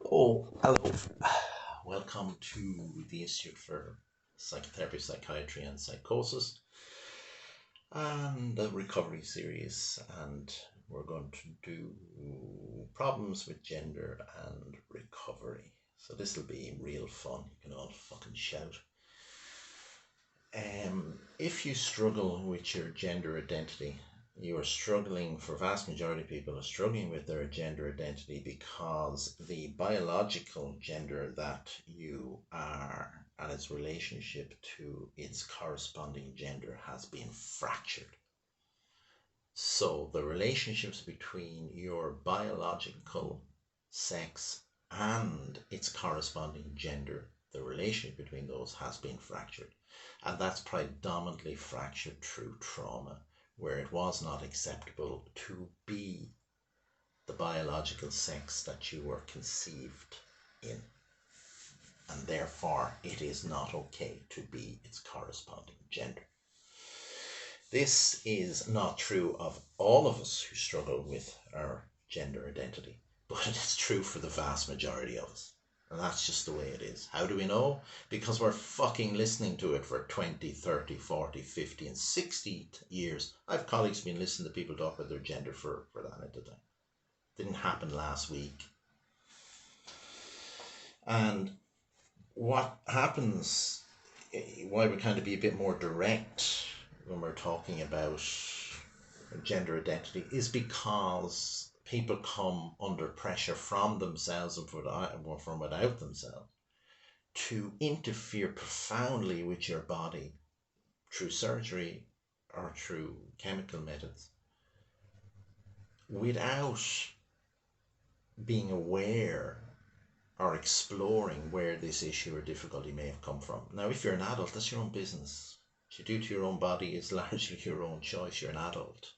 Oh, hello. Welcome to the Institute for Psychotherapy, Psychiatry, and Psychosis and the recovery series. And we're going to do problems with gender and recovery. So this will be real fun. You can all fucking shout. If you struggle with your gender identity, you are struggling, for vast majority of people, are struggling with their gender identity because the biological gender that you are and its relationship to its corresponding gender has been fractured. So the relationships between your biological sex and its corresponding gender, the relationship between those has been fractured. And that's predominantly fractured through trauma, where it was not acceptable to be the biological sex that you were conceived in. And therefore, it is not okay to be its corresponding gender. This is not true of all of us who struggle with our gender identity, but it is true for the vast majority of us. And that's just the way it is. How do we know? Because we're fucking listening to it for 20, 30, 40, 50, and 60 years. I have colleagues been listening to people talk about their gender for that at the time. Didn't happen last week. And what happens, why we kind of be a bit more direct when we're talking about gender identity, is because people come under pressure from themselves and from without themselves to interfere profoundly with your body through surgery or through chemical methods without being aware or exploring where this issue or difficulty may have come from. Now, if you're an adult, that's your own business. What you do to your own body is largely your own choice. You're an adult.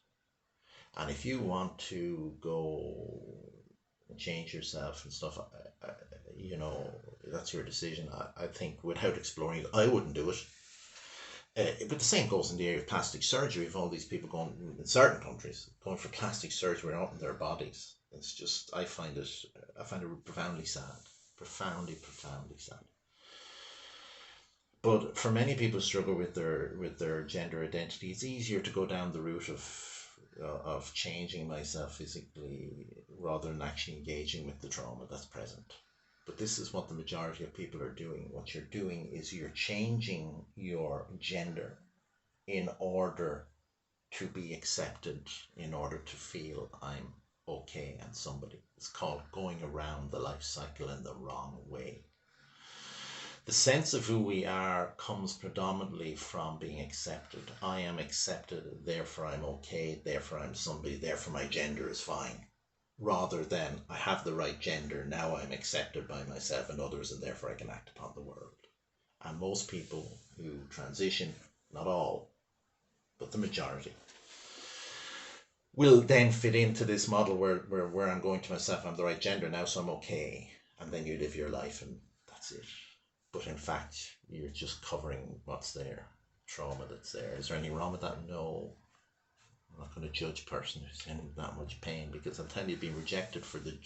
And if you want to go and change yourself and stuff, that's your decision. I think without exploring it, I wouldn't do it. But the same goes in the area of plastic surgery. If all these people going in certain countries going for plastic surgery out in their bodies, it's just I find it profoundly sad, profoundly sad. But for many people who struggle with their gender identity, it's easier to go down the route of changing myself physically rather than actually engaging with the trauma that's present. But this is what the majority of people are doing. What you're doing is you're changing your gender in order to be accepted, in order to feel I'm okay and somebody. It's called going around the life cycle in the wrong way. The sense of who we are comes predominantly from being accepted. I am accepted, therefore I'm okay, therefore I'm somebody, therefore my gender is fine. Rather than I have the right gender, now I'm accepted by myself and others, and therefore I can act upon the world. And most people who transition, not all, but the majority, will then fit into this model where I'm going to myself, I'm the right gender now, so I'm okay. And then you live your life and that's it. But in fact, you're just covering what's there, trauma that's there. Is there any wrong with that? No. I'm not going to judge a person who's in that much pain, because I'm telling you, being rejected for the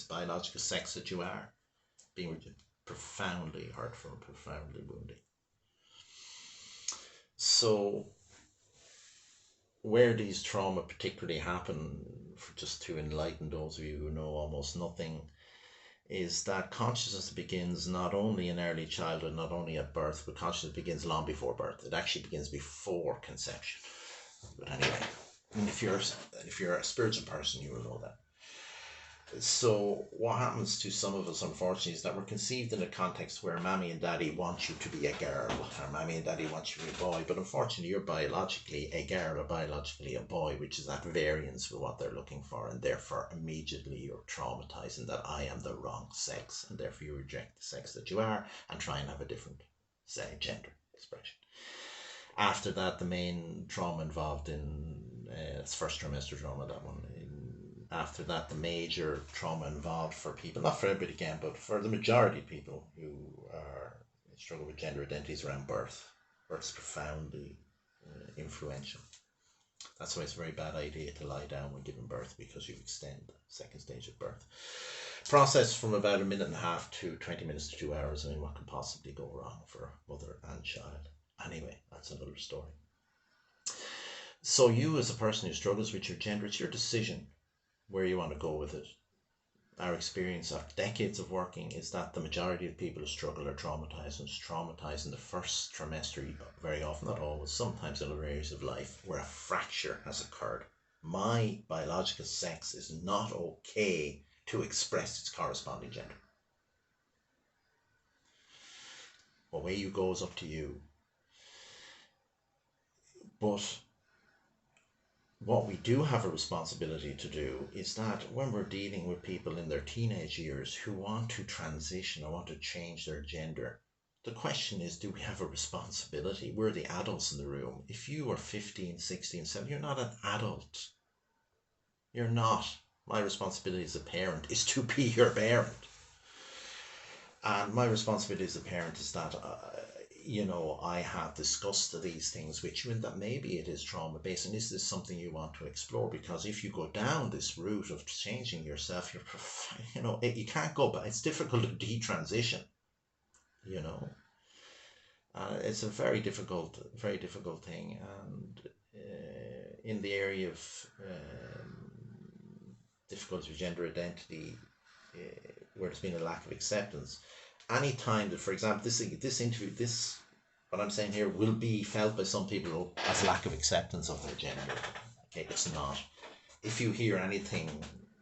biological sex that you are, being rejected, profoundly hurtful, profoundly wounding. So where these trauma particularly happen, for just to enlighten those of you who know almost nothing, is that consciousness begins not only in early childhood, not only at birth, but consciousness begins long before birth. It actually begins before conception. But anyway, if you're a spiritual person, you will know that. So what happens to some of us, unfortunately, is that we're conceived in a context where mommy and daddy want you to be a girl, or mommy and daddy want you to be a boy. But unfortunately, you're biologically a girl or biologically a boy, which is at variance with what they're looking for, and therefore immediately you're traumatizing that I am the wrong sex, and therefore you reject the sex that you are and try and have a different, say, gender expression. After that, the main trauma involved in it's first trimester trauma, that one. After that, the major trauma involved for people, not for everybody again, but for the majority of people who are struggle with gender identities, around birth. Birth's profoundly influential. That's why it's a very bad idea to lie down when giving birth, because you extend the second stage of birth. Process from about a minute and a half to 20 minutes to 2 hours. I mean, what can possibly go wrong for mother and child? Anyway, that's another story. So you, as a person who struggles with your gender, it's your decision where you want to go with it. Our experience of decades of working is that the majority of people who struggle are traumatized, and it's traumatized in the first trimester, very often, not always, sometimes in other areas of life where a fracture has occurred. My biological sex is not okay to express its corresponding gender. Away you go is up to you. But what we do have a responsibility to do is that when we're dealing with people in their teenage years who want to transition or want to change their gender, the question is, do we have a responsibility? We're the adults in the room. If you are 15, 16, 17, you're not an adult. You're not. My responsibility as a parent is to be your parent. And my responsibility as a parent is that, I have discussed these things with you, and that maybe it is trauma based. And is this something you want to explore? Because if you go down this route of changing yourself, you can't go back. It's difficult to detransition. It's a very difficult thing. And in the area of difficulty with gender identity, where there's been a lack of acceptance, any time that, for example, this interview, what I'm saying here will be felt by some people as lack of acceptance of their gender. Okay, it's not. If you hear anything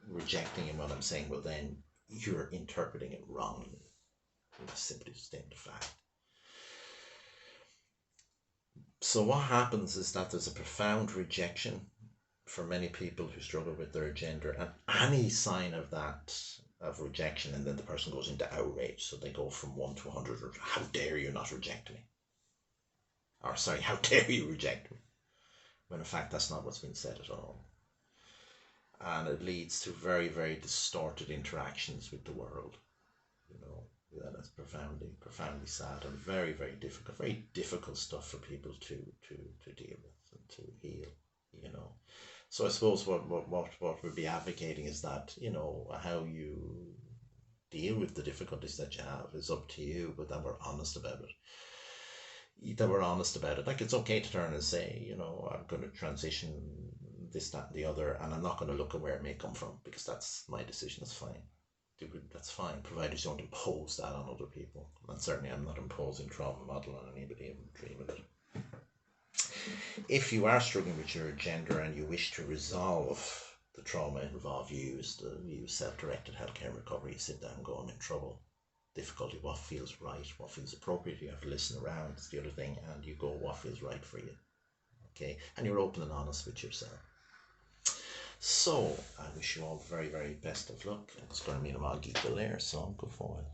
rejecting in what I'm saying, well, then you're interpreting it wrongly. It's simply a statement of fact. So what happens is that there's a profound rejection for many people who struggle with their gender, and any sign of that, of rejection, and then the person goes into outrage. So they go from 1 to 100, or how dare you not reject me? Or sorry, how dare you reject me? When in fact that's not what's been said at all. And it leads to very, very distorted interactions with the world. That's profoundly sad, and very, very difficult stuff for people to deal with and to heal. So I suppose what we'd be advocating is that, how you deal with the difficulties that you have is up to you, but that we're honest about it. Like, it's okay to turn and say, I'm going to transition this, that, and the other, and I'm not going to look at where it may come from, because that's my decision. That's fine. That's fine, provided you don't impose that on other people. And certainly I'm not imposing trauma model on anybody, even dream of it. If you are struggling with your gender and you wish to resolve the trauma involved, you use self-directed healthcare recovery. You sit down and go, I'm in trouble, difficulty, what feels right, what feels appropriate. You have to listen around, it's the other thing, and you go, what feels right for you. Okay, and you're open and honest with yourself. So I wish you all the very, very best of luck. It's going to mean I'm all geeked there, so go forward.